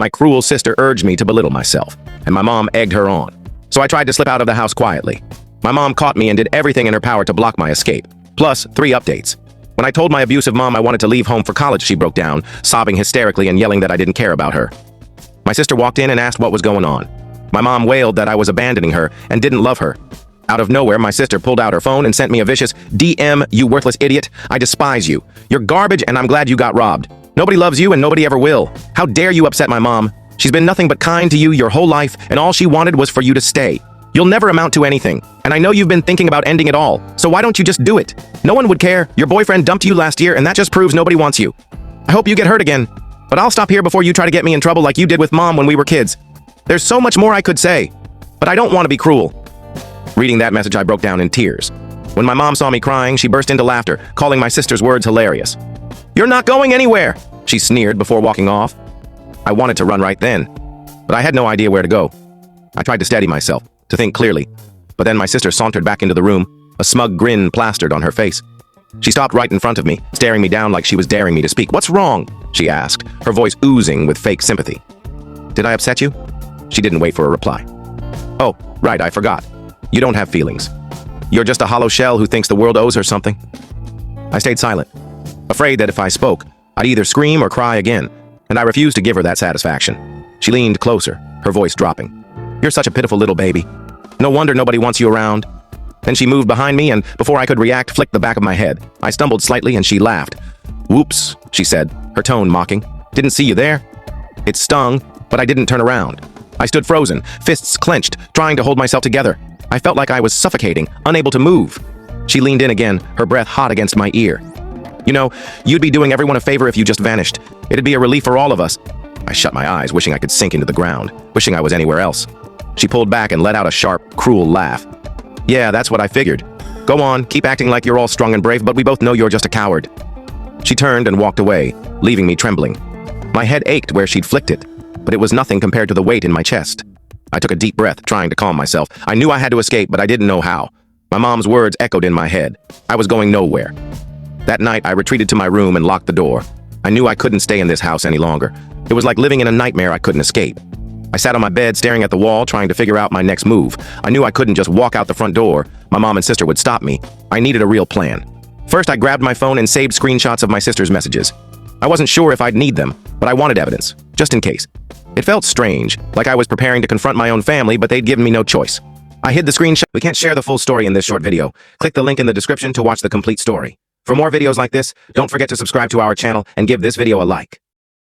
My cruel sister urged me to belittle myself, and my mom egged her on. So I tried to slip out of the house quietly. My mom caught me and did everything in her power to block my escape. Plus, 3 updates. When I told my abusive mom I wanted to leave home for college, she broke down, sobbing hysterically and yelling that I didn't care about her. My sister walked in and asked what was going on. My mom wailed that I was abandoning her and didn't love her. Out of nowhere, my sister pulled out her phone and sent me a vicious DM, "You worthless idiot. I despise you. You're garbage and I'm glad you got robbed. Nobody loves you and nobody ever will. How dare you upset my mom? She's been nothing but kind to you your whole life and all she wanted was for you to stay. You'll never amount to anything, and I know you've been thinking about ending it all, so why don't you just do it? No one would care. Your boyfriend dumped you last year and that just proves nobody wants you. I hope you get hurt again, but I'll stop here before you try to get me in trouble like you did with Mom when we were kids. There's so much more I could say, but I don't want to be cruel." Reading that message, I broke down in tears. When my mom saw me crying, she burst into laughter, calling my sister's words hilarious. "You're not going anywhere," she sneered before walking off. I wanted to run right then, but I had no idea where to go. I tried to steady myself, to think clearly, but then my sister sauntered back into the room, a smug grin plastered on her face. She stopped right in front of me, staring me down like she was daring me to speak. "What's wrong?" she asked, her voice oozing with fake sympathy. "Did I upset you?" She didn't wait for a reply. "Oh, right, I forgot. You don't have feelings. You're just a hollow shell who thinks the world owes her something." I stayed silent, afraid that if I spoke, I'd either scream or cry again, and I refused to give her that satisfaction. She leaned closer, her voice dropping. "You're such a pitiful little baby. No wonder nobody wants you around." Then she moved behind me and, before I could react, flicked the back of my head. I stumbled slightly and she laughed. "Whoops," she said, her tone mocking. "Didn't see you there." It stung, but I didn't turn around. I stood frozen, fists clenched, trying to hold myself together. I felt like I was suffocating, unable to move. She leaned in again, her breath hot against my ear. "You know, you'd be doing everyone a favor if you just vanished. It'd be a relief for all of us." I shut my eyes, wishing I could sink into the ground, wishing I was anywhere else. She pulled back and let out a sharp, cruel laugh. "Yeah, that's what I figured. Go on, keep acting like you're all strong and brave, but we both know you're just a coward." She turned and walked away, leaving me trembling. My head ached where she'd flicked it, but it was nothing compared to the weight in my chest. I took a deep breath, trying to calm myself. I knew I had to escape, but I didn't know how. My mom's words echoed in my head. I was going nowhere. That night, I retreated to my room and locked the door. I knew I couldn't stay in this house any longer. It was like living in a nightmare I couldn't escape. I sat on my bed, staring at the wall, trying to figure out my next move. I knew I couldn't just walk out the front door. My mom and sister would stop me. I needed a real plan. First, I grabbed my phone and saved screenshots of my sister's messages. I wasn't sure if I'd need them, but I wanted evidence, just in case. It felt strange, like I was preparing to confront my own family, but they'd given me no choice. I hid the screenshot. We can't share the full story in this short video. Click the link in the description to watch the complete story. For more videos like this, don't forget to subscribe to our channel and give this video a like.